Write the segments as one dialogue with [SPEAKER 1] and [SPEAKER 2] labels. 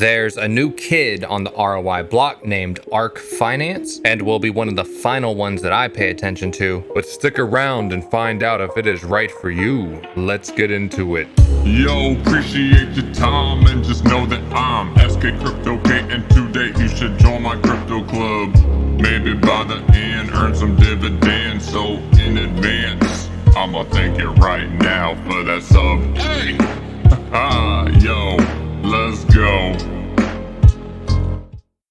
[SPEAKER 1] There's a new kid on the ROI block named Ark Finance, and will be one of the final ones that I pay attention to.
[SPEAKER 2] But stick around and find out if it is right for you. Let's get into it.
[SPEAKER 3] Yo, appreciate your time and just know that I'm SK Crypto K, and today you should join my crypto club. Maybe by the end earn some dividends, so in advance I'ma thank you right now for that sub. Hey! Yo, let's go.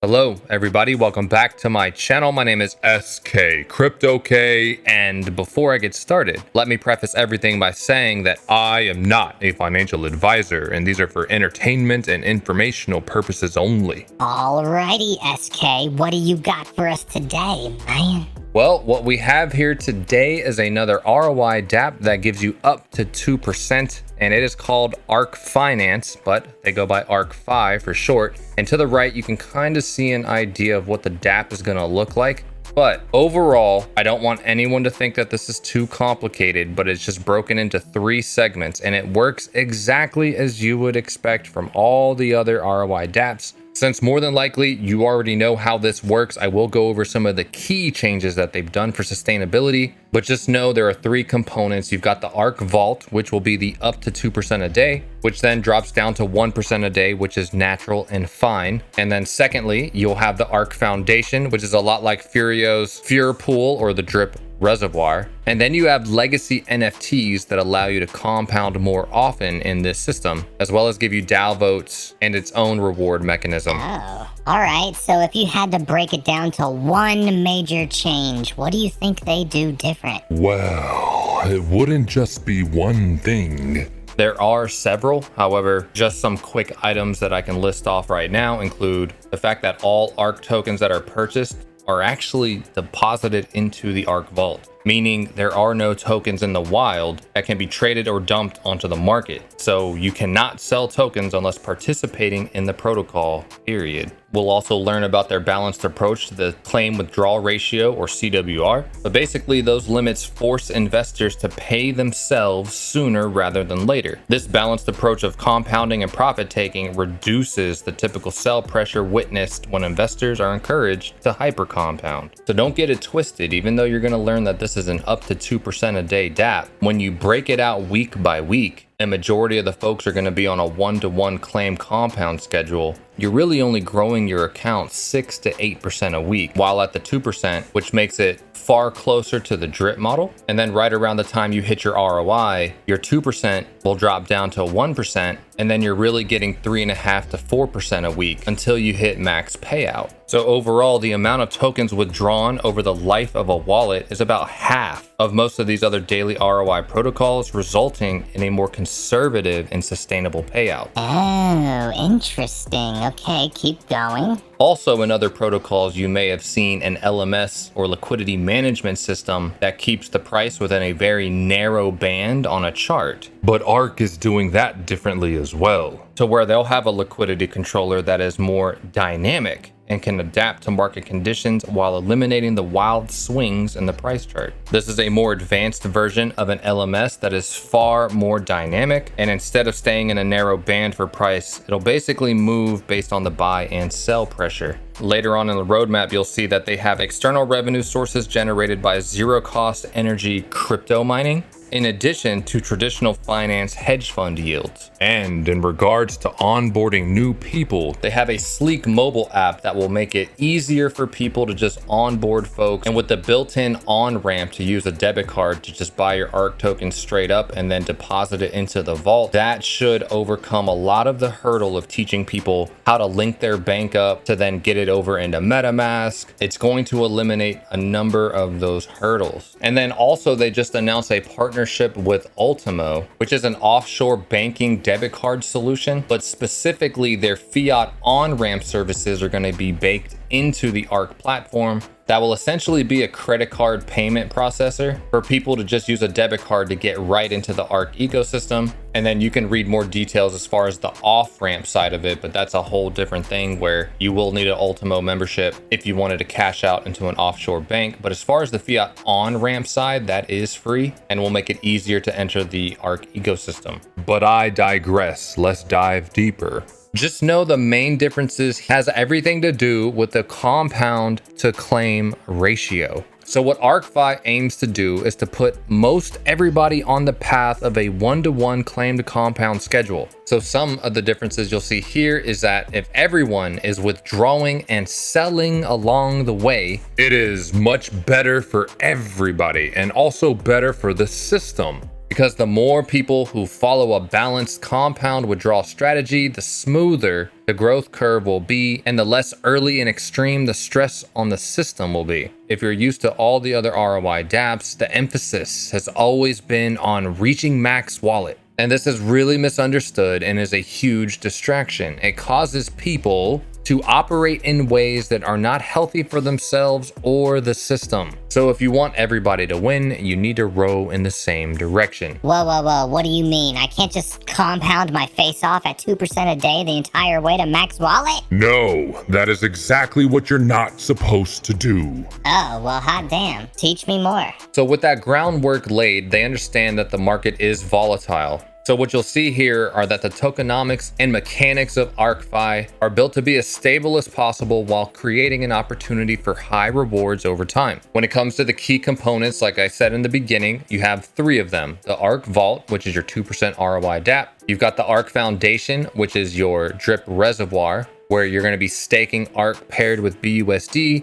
[SPEAKER 1] Hello everybody, welcome back to my channel. My name is SK Crypto K, and before I get started, let me preface everything by saying that I am not a financial advisor, and these are for entertainment and informational purposes only.
[SPEAKER 4] Alrighty, SK, what do you got for us today, man?
[SPEAKER 1] Well, what we have here today is another ROI Dapp that gives you up to 2%, and it is called Ark Finance, but they go by ARKfi for short. And to the right, you can kind of see an idea of what the Dapp is going to look like. But overall, I don't want anyone to think that this is too complicated, but it's just broken into 3 segments, and it works exactly as you would expect from all the other ROI Dapps. Since more than likely you already know how this works, I will go over some of the key changes that they've done for sustainability, but just know there are 3 components. You've got the Ark Vault, which will be the up to 2% a day, which then drops down to 1% a day, which is natural and fine. And then secondly, you'll have the Ark Foundation, which is a lot like Furio's Fure Pool or the Drip Reservoir. And then you have legacy NFTs that allow you to compound more often in this system, as well as give you DAO votes and its own reward mechanism.
[SPEAKER 4] Oh, alright, so if you had to break it down to one major change, what do you think they do different?
[SPEAKER 2] Well, it wouldn't just be one thing.
[SPEAKER 1] There are several, however, just some quick items that I can list off right now include the fact that all ARK tokens that are purchased are actually deposited into the Ark Vault, meaning there are no tokens in the wild that can be traded or dumped onto the market. So you cannot sell tokens unless participating in the protocol, period. We'll also learn about their balanced approach to the claim withdrawal ratio, or CWR. But basically, those limits force investors to pay themselves sooner rather than later. This balanced approach of compounding and profit taking reduces the typical sell pressure witnessed when investors are encouraged to hyper compound. So don't get it twisted. Even though you're going to learn that this is an up to 2% a day Dapp, when you break it out week by week, a majority of the folks are going to be on a 1-to-1 claim compound schedule, you're really only growing your account 6 to 8% a week, while at the 2%, which makes it far closer to the drip model. And then right around the time you hit your ROI, your 2% will drop down to 1%, and then you're really getting 3.5 to 4% a week until you hit max payout. So overall, the amount of tokens withdrawn over the life of a wallet is about half of most of these other daily ROI protocols, resulting in a more conservative and sustainable payout.
[SPEAKER 4] Oh, interesting. Okay, keep going.
[SPEAKER 1] Also, in other protocols, you may have seen an LMS or liquidity management system that keeps the price within a very narrow band on a chart.
[SPEAKER 2] But Ark is doing that differently as well.
[SPEAKER 1] To where they'll have a liquidity controller that is more dynamic and can adapt to market conditions while eliminating the wild swings in the price chart. This is a more advanced version of an LMS that is far more dynamic, and instead of staying in a narrow band for price, it'll basically move based on the buy and sell pressure. Later on in the roadmap, you'll see that they have external revenue sources generated by zero-cost energy crypto mining, in addition to traditional finance hedge fund yields.
[SPEAKER 2] And in regards to onboarding new people,
[SPEAKER 1] they have a sleek mobile app that will make it easier for people to just onboard folks, and with the built-in on-ramp to use a debit card to just buy your ARK token straight up and then deposit it into the vault, that should overcome a lot of the hurdle of teaching people how to link their bank up to then get it over into MetaMask. It's going to eliminate a number of those hurdles. And then also they just announced a partnership with Ultimo, which is an offshore banking debit card solution, but specifically their fiat on-ramp services are going to be baked into the Ark platform. That will essentially be a credit card payment processor for people to just use a debit card to get right into the Ark ecosystem. And then you can read more details as far as the off-ramp side of it, but that's a whole different thing where you will need an Ultimo membership if you wanted to cash out into an offshore bank. But as far as the fiat on-ramp side, that is free and will make it easier to enter the Ark ecosystem.
[SPEAKER 2] But I digress. Let's dive deeper.
[SPEAKER 1] Just know the main differences has everything to do with the compound to claim ratio. So what ARKfi aims to do is to put most everybody on the path of a 1-to-1 claim to compound schedule. So some of the differences you'll see here is that if everyone is withdrawing and selling along the way,
[SPEAKER 2] It is much better for everybody and also better for the system.
[SPEAKER 1] because the more people who follow a balanced compound withdrawal strategy, the smoother the growth curve will be and the less early and extreme the stress on the system will be. If you're used to all the other ROI Dapps, the emphasis has always been on reaching max wallet. And this is really misunderstood and is a huge distraction. It causes people to operate in ways that are not healthy for themselves or the system. So if you want everybody to win, you need to row in the same direction.
[SPEAKER 4] Whoa, whoa, whoa, what do you mean? I can't just compound my face off at 2% a day the entire way to max wallet?
[SPEAKER 2] No, that is exactly what you're not supposed to do.
[SPEAKER 4] Oh, well, hot damn. Teach me more.
[SPEAKER 1] So with that groundwork laid, they understand that the market is volatile. So what you'll see here are that the tokenomics and mechanics of ARKfi are built to be as stable as possible while creating an opportunity for high rewards over time. When it comes to the key components, like I said in the beginning, you have 3 of them. The Ark Vault, which is your 2% ROI Dapp. You've got the Ark Foundation, which is your drip reservoir, where you're going to be staking Ark paired with BUSD.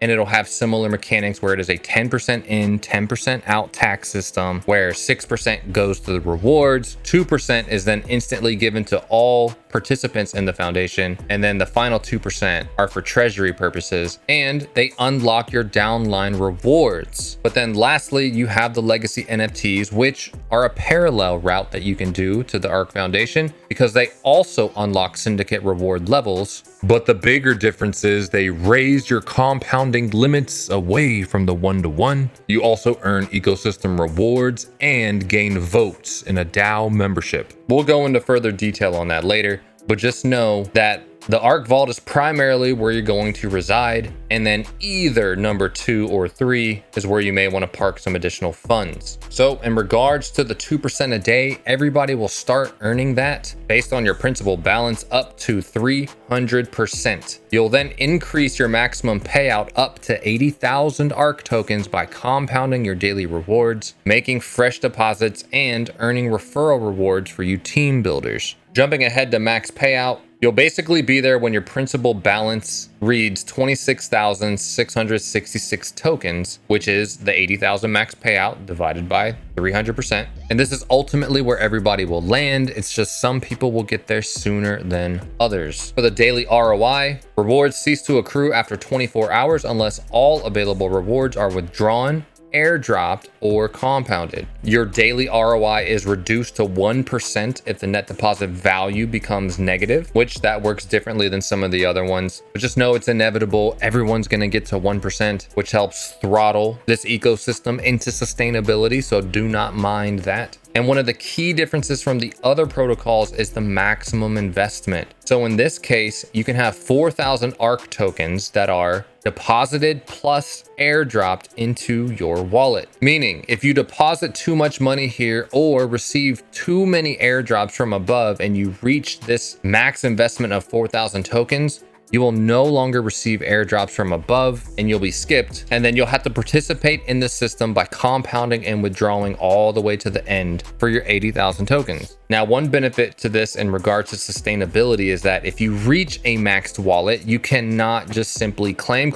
[SPEAKER 1] And it'll have similar mechanics where it is a 10% in, 10% out tax system, where 6% goes to the rewards, 2% is then instantly given to all participants in the foundation, and then the final 2% are for treasury purposes, and they unlock your downline rewards. But then lastly, you have the legacy NFTs, which are a parallel route that you can do to the Ark Foundation because they also unlock syndicate reward levels.
[SPEAKER 2] But the bigger difference is they raise your compounding limits away from the 1-to-1. You also earn ecosystem rewards and gain votes in a DAO membership.
[SPEAKER 1] We'll go into further detail on that later, but just know that the Ark Vault is primarily where you're going to reside, and then either number 2 or 3 is where you may want to park some additional funds. So in regards to the 2% a day, everybody will start earning that based on your principal balance up to 300%. You'll then increase your maximum payout up to 80,000 Ark tokens by compounding your daily rewards, making fresh deposits, and earning referral rewards for you team builders. Jumping ahead to max payout, you'll basically be there when your principal balance reads 26,666 tokens, which is the 80,000 max payout divided by 300%. And this is ultimately where everybody will land. It's just some people will get there sooner than others. For the daily ROI, rewards cease to accrue after 24 hours unless all available rewards are withdrawn, airdropped, or compounded. Your daily ROI is reduced to 1% if the net deposit value becomes negative, which that works differently than some of the other ones. But just know it's inevitable. Everyone's going to get to 1%, which helps throttle this ecosystem into sustainability. So do not mind that. And one of the key differences from the other protocols is the maximum investment. So in this case, you can have 4,000 Ark tokens that are deposited plus airdropped into your wallet. Meaning, if you deposit too much money here or receive too many airdrops from above and you reach this max investment of 4,000 tokens, you will no longer receive airdrops from above and you'll be skipped. And then you'll have to participate in the system by compounding and withdrawing all the way to the end for your 80,000 tokens. Now, one benefit to this in regards to sustainability is that if you reach a maxed wallet, you cannot just simply claim,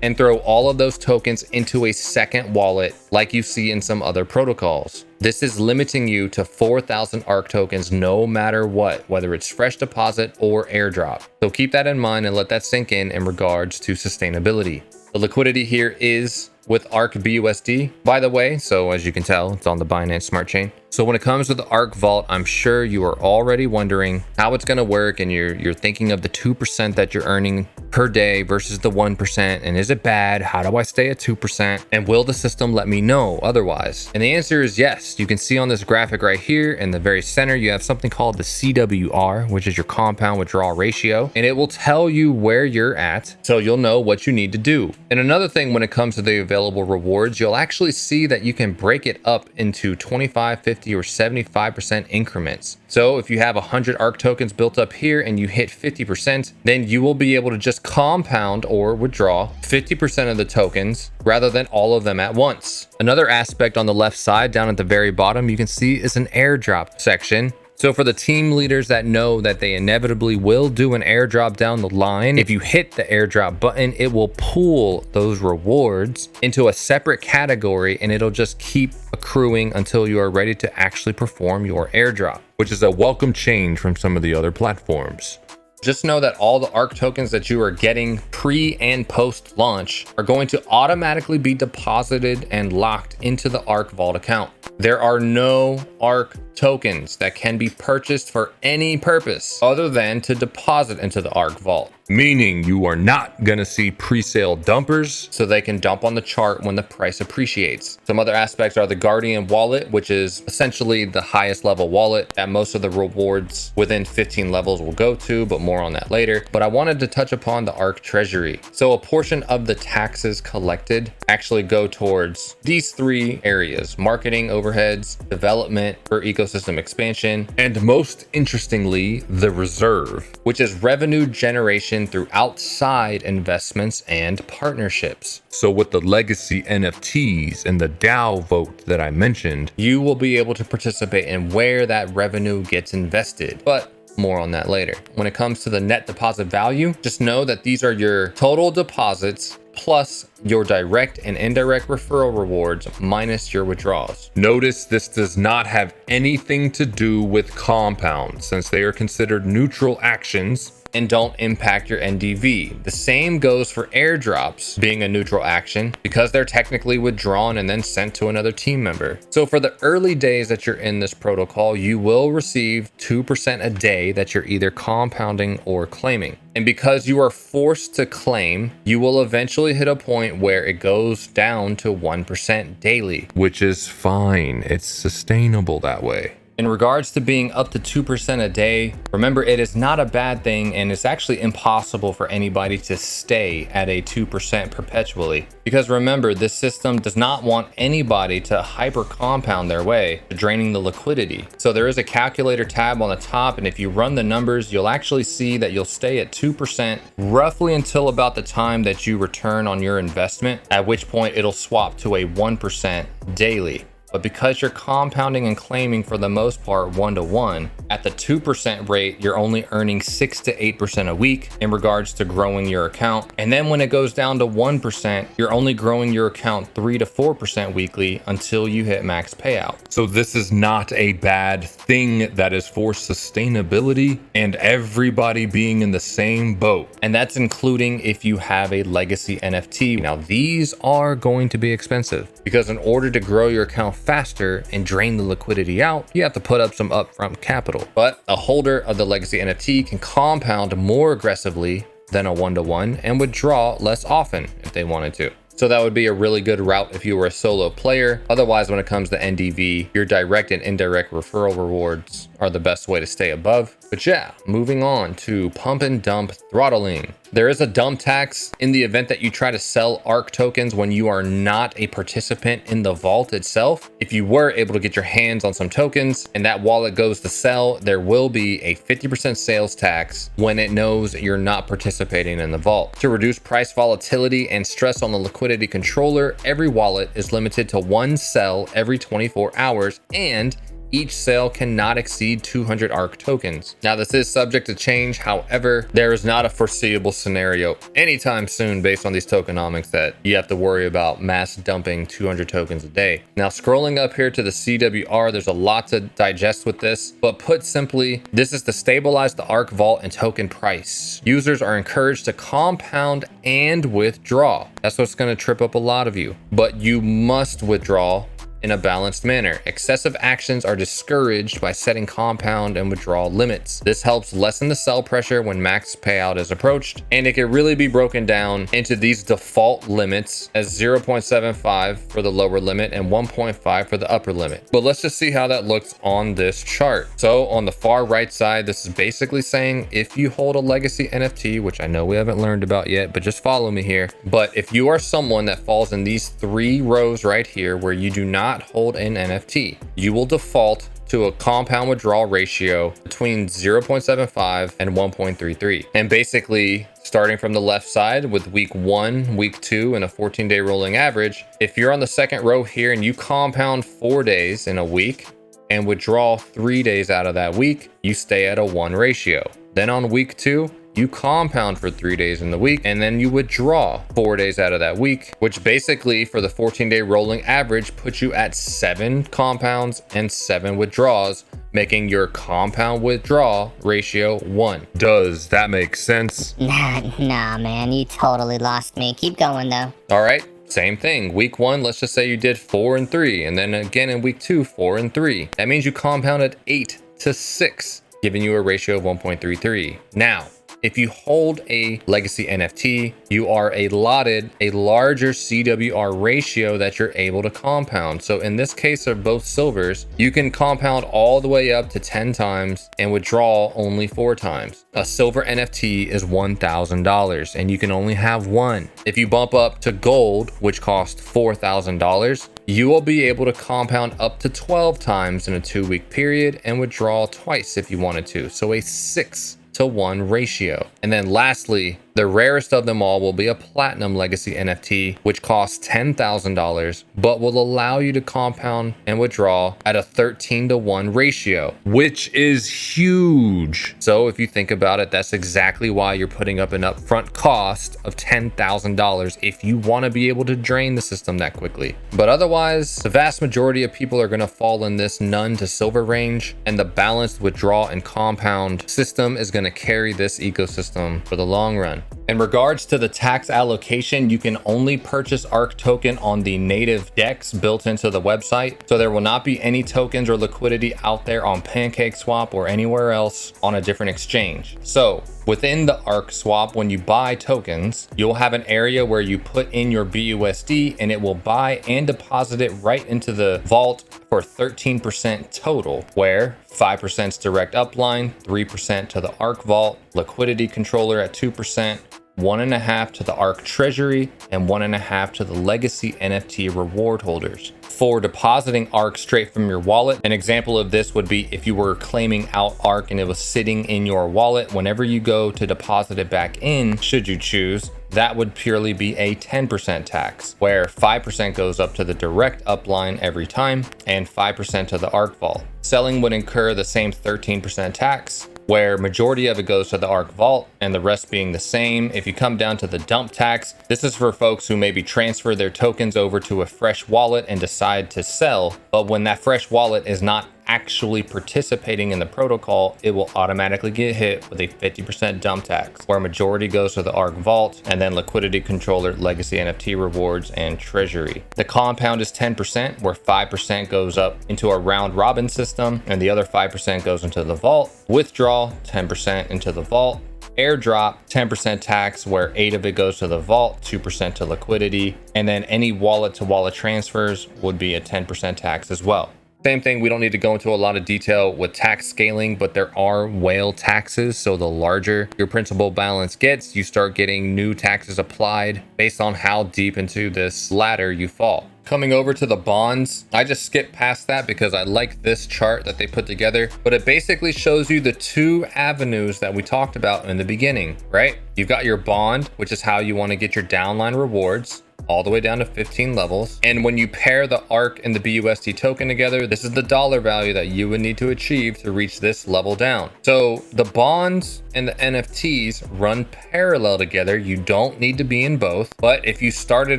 [SPEAKER 1] and throw all of those tokens into a second wallet like you see in some other protocols. This is limiting you to 4,000 Ark tokens no matter what, whether it's fresh deposit or airdrop. So keep that in mind and let that sink in regards to sustainability. The liquidity here is with Ark BUSD, by the way. So as you can tell, it's on the Binance Smart Chain. So when it comes to the Ark Vault, I'm sure you are already wondering how it's going to work, and you're thinking of the 2% that you're earning per day versus the 1%, and is it bad? How do I stay at 2%? And will the system let me know otherwise? And the answer is yes. You can see on this graphic right here in the very center, you have something called the CWR, which is your compound withdrawal ratio, and it will tell you where you're at, so you'll know what you need to do. And another thing when it comes to the availability available rewards, you'll actually see that you can break it up into 25, 50, or 75% increments. So if you have 100 ARK tokens built up here and you hit 50%, then you will be able to just compound or withdraw 50% of the tokens rather than all of them at once. Another aspect on the left side down at the very bottom you can see is an airdrop section. So for the team leaders that know that they inevitably will do an airdrop down the line, if you hit the airdrop button, it will pool those rewards into a separate category and it'll just keep accruing until you are ready to actually perform your airdrop,
[SPEAKER 2] which is a welcome change from some of the other platforms.
[SPEAKER 1] Just know that all the ARK tokens that you are getting pre and post launch are going to automatically be deposited and locked into the ARK Vault account. There are no ARK tokens that can be purchased for any purpose other than to deposit into the ARK Vault.
[SPEAKER 2] Meaning you are not going to see pre-sale dumpers,
[SPEAKER 1] so they can dump on the chart when the price appreciates. Some other aspects are the Guardian wallet, which is essentially the highest level wallet that most of the rewards within 15 levels will go to, but more on that later. But I wanted to touch upon the ARK Treasury. So a portion of the taxes collected actually go towards these three areas: marketing overheads, development for ecosystem expansion,
[SPEAKER 2] and most interestingly, the reserve,
[SPEAKER 1] which is revenue generation through outside investments and partnerships.
[SPEAKER 2] So with the legacy NFTs and the DAO vote that I mentioned,
[SPEAKER 1] you will be able to participate in where that revenue gets invested, but more on that later. When it comes to the net deposit value, just know that these are your total deposits plus your direct and indirect referral rewards minus your withdrawals.
[SPEAKER 2] Notice this does not have anything to do with compound, since they are considered neutral actions
[SPEAKER 1] and don't impact your NDV. The same goes for airdrops being a neutral action because they're technically withdrawn and then sent to another team member. So for the early days that you're in this protocol, you will receive 2% a day that you're either compounding or claiming. And because you are forced to claim, you will eventually hit a point where it goes down to 1% daily.
[SPEAKER 2] Which is fine. It's sustainable that way.
[SPEAKER 1] In regards to being up to 2% a day, remember it is not a bad thing, and it's actually impossible for anybody to stay at a 2% perpetually. Because remember, this system does not want anybody to hyper compound their way to draining the liquidity. So there is a calculator tab on the top, and if you run the numbers, you'll actually see that you'll stay at 2% roughly until about the time that you return on your investment, at which point it'll swap to a 1% daily. But because you're compounding and claiming for the most part 1-to-1, at the 2% rate, you're only earning 6 to 8% a week in regards to growing your account. And then when it goes down to 1%, you're only growing your account 3 to 4% weekly until you hit max payout.
[SPEAKER 2] So this is not a bad thing. That is for sustainability and everybody being in the same boat.
[SPEAKER 1] And that's including if you have a legacy NFT. Now, these are going to be expensive because in order to grow your account faster and drain the liquidity out, you have to put up some upfront capital. But a holder of the legacy NFT can compound more aggressively than a 1-to-1 and withdraw less often if they wanted to. So that would be a really good route if you were a solo player. Otherwise, when it comes to NDV, your direct and indirect referral rewards are the best way to stay above. But yeah, moving on to pump and dump throttling. There is a dump tax in the event that you try to sell ARK tokens when you are not a participant in the vault itself. If you were able to get your hands on some tokens and that wallet goes to sell, there will be a 50% sales tax when it knows you're not participating in the vault. To reduce price volatility and stress on the liquidity controller, every wallet is limited to one sell every 24 hours, and each sale cannot exceed 200 ARK tokens. Now, this is subject to change. However, there is not a foreseeable scenario anytime soon based on these tokenomics that you have to worry about mass dumping 200 tokens a day. Now, scrolling up here to the CWR, there's a lot to digest with this, but put simply, this is to stabilize the ARK vault and token price. Users are encouraged to compound and withdraw. That's what's going to trip up a lot of you, but you must withdraw in a balanced manner. Excessive actions are discouraged by setting compound and withdrawal limits. This helps lessen the sell pressure when max payout is approached, and it can really be broken down into these default limits as 0.75 for the lower limit and 1.5 for the upper limit. But let's just see how that looks on this chart. So on the far right side, this is basically saying if you hold a legacy NFT, which I know we haven't learned about yet, but just follow me here. But if you are someone that falls in these 3 rows right here where you do not hold an NFT, you will default to a compound withdrawal ratio between 0.75 and 1.33. And basically, starting from the left side with week 1, week 2, and a 14-day rolling average, if you're on the second row here and you compound 4 days in a week and withdraw 3 days out of that week, you stay at a 1 ratio. Then on week 2, you compound for 3 days in the week, and then you withdraw 4 days out of that week, which basically for the 14-day rolling average puts you at 7 compounds and 7 withdrawals, making your compound withdrawal ratio 1.
[SPEAKER 2] Does that make sense?
[SPEAKER 4] Nah, man, you totally lost me. Keep going, though.
[SPEAKER 1] All right. Same thing. Week 1, let's just say you did 4 and 3, and then again in week 2, 4 and 3. That means you compounded 8 to 6, giving you a ratio of 1.33. Now, if you hold a legacy NFT, you are allotted a larger CWR ratio that you're able to compound. So in this case of both silvers, you can compound all the way up to 10 times and withdraw only 4 times. A silver NFT is $1,000 and you can only have one. If you bump up to gold, which costs $4,000, you will be able to compound up to 12 times in a 2-week period and withdraw twice if you wanted to. So a 6-to-1 ratio. And then lastly, the rarest of them all will be a platinum legacy NFT, which costs $10,000, but will allow you to compound and withdraw at a 13-to-1 ratio,
[SPEAKER 2] which is huge.
[SPEAKER 1] So if you think about it, that's exactly why you're putting up an upfront cost of $10,000 if you want to be able to drain the system that quickly. But otherwise, the vast majority of people are going to fall in this none to silver range, and the balanced withdrawal and compound system is going to carry this ecosystem for the long run. In regards to the tax allocation, you can only purchase ARK token on the native DEX built into the website. So there will not be any tokens or liquidity out there on PancakeSwap or anywhere else on a different exchange. So within the ARK swap, when you buy tokens, you'll have an area where you put in your BUSD and it will buy and deposit it right into the vault for 13% total, where 5% is direct upline, 3% to the ARK vault, liquidity controller at 2%, 1.5% to the ARK Treasury, and 1.5% to the legacy NFT reward holders. For depositing ARK straight from your wallet, an example of this would be if you were claiming out ARK and it was sitting in your wallet. Whenever you go to deposit it back in, should you choose, that would purely be a 10% tax, where 5% goes up to the direct upline every time and 5% to the ARK vault. Selling would incur the same 13% tax, where majority of it goes to the ARK vault and the rest being the same. If you come down to the dump tax, this is for folks who maybe transfer their tokens over to a fresh wallet and decide to sell, but when that fresh wallet is not actually participating in the protocol, it will automatically get hit with a 50% dump tax, where majority goes to the ARK vault and then liquidity controller, legacy NFT rewards, and treasury. The compound is 10%, where 5% goes up into a round robin system and the other 5% goes into the vault. Withdrawal, 10% into the vault. Airdrop, 10% tax, where 8 of it goes to the vault, 2% to liquidity, and then any wallet to wallet transfers would be a 10% tax as well. Same thing, we don't need to go into a lot of detail with tax scaling, but there are whale taxes. So the larger your principal balance gets, you start getting new taxes applied based on how deep into this ladder you fall. Coming over to the bonds, I just skipped past that because I like this chart that they put together, but it basically shows you the 2 avenues that we talked about in the beginning, right? You've got your bond, which is how you want to get your downline rewards all the way down to 15 levels. And when you pair the ARK and the BUSD token together, this is the dollar value that you would need to achieve to reach this level down. So the bonds and the NFTs run parallel together. You don't need to be in both, but if you started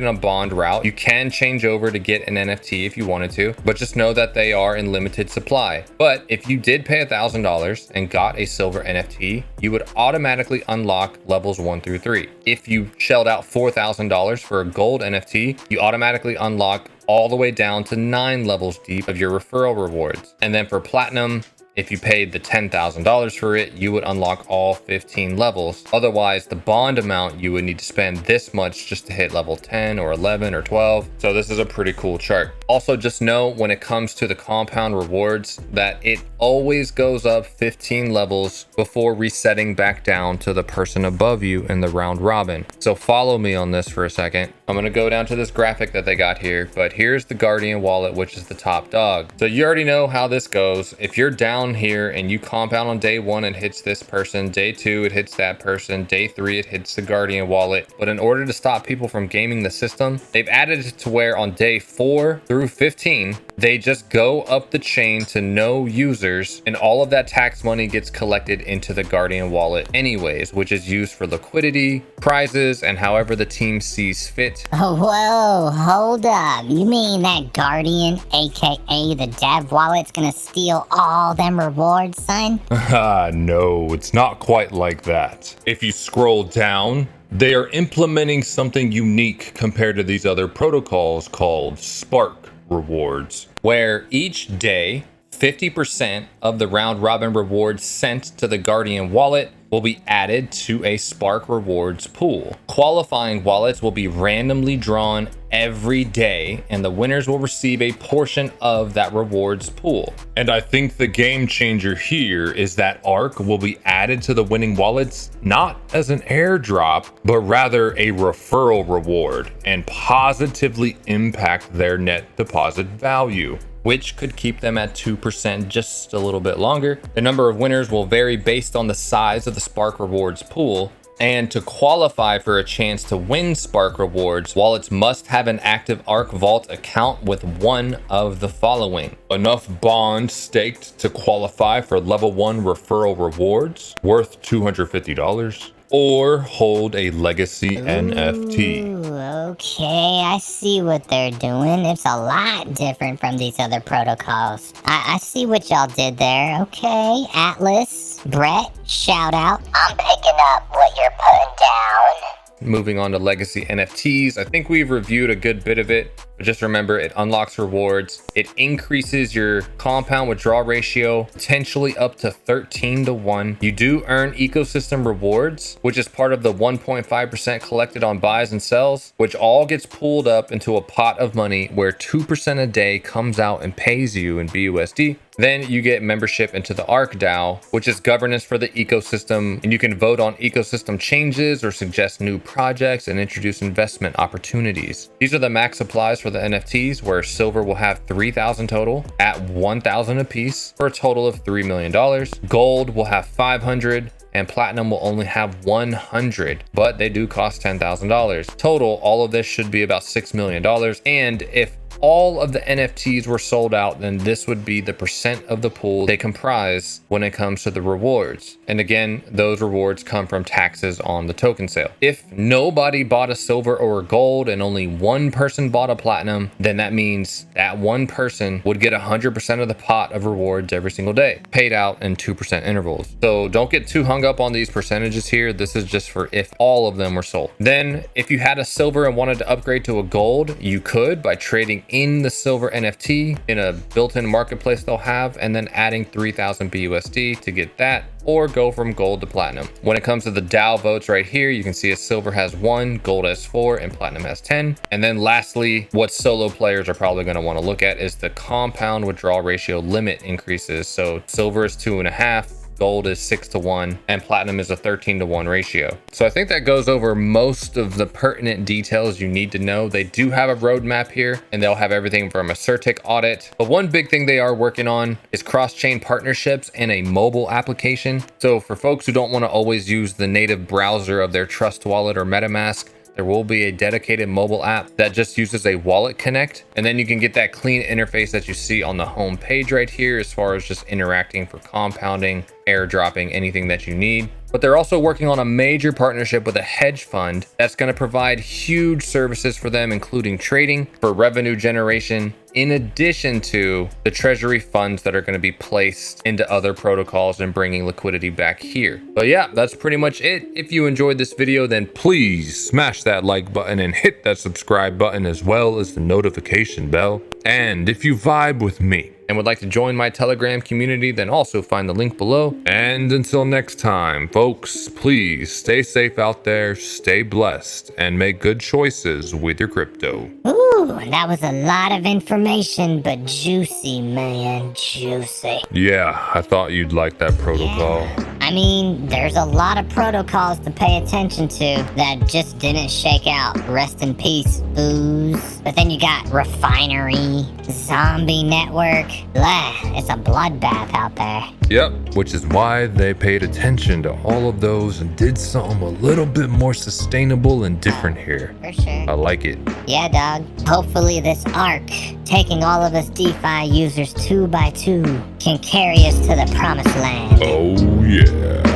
[SPEAKER 1] in a bond route, you can change over to get an NFT if you wanted to, but just know that they are in limited supply. But if you did pay $1,000 and got a silver NFT, you would automatically unlock levels 1 through 3. If you shelled out $4,000 for a gold NFT, you automatically unlock all the way down to 9 levels deep of your referral rewards. And then for platinum, if you paid the $10,000 for it, you would unlock all 15 levels. Otherwise, the bond amount, you would need to spend this much just to hit level 10 or 11 or 12. So this is a pretty cool chart. Also, just know when it comes to the compound rewards that it always goes up 15 levels before resetting back down to the person above you in the round robin. So follow me on this for a second. I'm going to go down to this graphic that they got here, but here's the Guardian wallet, which is the top dog. So you already know how this goes. If you're down here and you compound on day 1, it hits this person. Day 2, it hits that person. Day 3, it hits the Guardian wallet. But in order to stop people from gaming the system, they've added it to where on day 4 through 15, they just go up the chain to no users, and all of that tax money gets collected into the Guardian wallet anyways, which is used for liquidity, prizes, and however the team sees fit.
[SPEAKER 4] Oh, whoa, hold up. You mean that Guardian, aka the Dapp wallet's gonna steal all them rewards, son?
[SPEAKER 2] No, it's not quite like that. If you scroll down, they are implementing something unique compared to these other protocols called Spark rewards,
[SPEAKER 1] where each day 50% of the round robin rewards sent to the Guardian wallet will be added to a Spark rewards pool. Qualifying wallets will be randomly drawn every day, and the winners will receive a portion of that rewards pool.
[SPEAKER 2] And I think the game changer here is that Ark will be added to the winning wallets not as an airdrop, but rather a referral reward and positively impact their net deposit value,
[SPEAKER 1] which could keep them at 2% just a little bit longer. The number of winners will vary based on the size of the Spark rewards pool. And to qualify for a chance to win Spark rewards, wallets must have an active Ark Vault account with one of the following:
[SPEAKER 2] enough bond staked to qualify for level 1 referral rewards worth $250, or hold a legacy NFT.
[SPEAKER 4] Ooh, okay, I see what they're doing. It's a lot different from these other protocols. I see what y'all did there. Okay, Atlas, Brett, shout out. I'm picking up what you're putting down.
[SPEAKER 1] Moving on to legacy NFTs, I think we've reviewed a good bit of it, but just remember it unlocks rewards. It increases your compound withdrawal ratio, potentially up to 13-1. You do earn ecosystem rewards, which is part of the 1.5% collected on buys and sells, which all gets pooled up into a pot of money where 2% a day comes out and pays you in BUSD. Then you get membership into the Ark DAO, which is governance for the ecosystem, and you can vote on ecosystem changes or suggest new projects and introduce investment opportunities. These are the max supplies for the NFTs, where silver will have 3,000 total at 1,000 apiece for a total of $3 million. Gold will have 500. And platinum will only have 100, but they do cost $10,000. Total, all of this should be about $6 million. And if all of the NFTs were sold out, then this would be the percent of the pool they comprise when it comes to the rewards. And again, those rewards come from taxes on the token sale. If nobody bought a silver or a gold and only one person bought a platinum, then that means that one person would get 100% of the pot of rewards every single day, paid out in 2% intervals. So don't get too hung up on these percentages here. This is just for if all of them were sold. Then if you had a silver and wanted to upgrade to a gold, you could by trading in the silver NFT in a built-in marketplace they'll have, and then adding 3,000 BUSD to get that, or go from gold to platinum. When it comes to the DAO votes right here, you can see a silver has 1, gold has 4, and platinum has 10. And then lastly, what solo players are probably going to want to look at is the compound withdrawal ratio limit increases. So silver is 2.5, gold is 6-1, and platinum is a 13-1 ratio. So I think that goes over most of the pertinent details you need to know. They do have a roadmap here, and they'll have everything from a CerTic audit. But one big thing they are working on is cross-chain partnerships and a mobile application. So for folks who don't want to always use the native browser of their Trust Wallet or MetaMask, there will be a dedicated mobile app that just uses a wallet connect, and then you can get that clean interface that you see on the home page right here as far as just interacting for compounding, airdropping, anything that you need. But they're also working on a major partnership with a hedge fund that's going to provide huge services for them, including trading for revenue generation, in addition to the Treasury funds that are going to be placed into other protocols and bringing liquidity back here. But yeah, that's pretty much it. If you enjoyed this video, then
[SPEAKER 2] Please smash that like button and hit that subscribe button as well as the notification bell. And if you vibe with me
[SPEAKER 1] and would like to join my Telegram community, then also find the link below.
[SPEAKER 2] And until next time, folks, please stay safe out there, stay blessed, and make good choices with your crypto.
[SPEAKER 4] Ooh, that was a lot of information, but juicy, man, juicy.
[SPEAKER 2] Yeah, I thought you'd like that protocol.
[SPEAKER 4] I mean, there's a lot of protocols to pay attention to that just didn't shake out. Rest in peace, booze. But then you got refinery, zombie network. Blah, it's a bloodbath out there.
[SPEAKER 2] Yep, which is why they paid attention to all of those and did something a little bit more sustainable and different here.
[SPEAKER 4] For sure.
[SPEAKER 2] I like it.
[SPEAKER 4] Yeah, dog. Hopefully this Ark, taking all of us DeFi users 2 by 2, can carry us to the promised land.
[SPEAKER 2] Oh yeah.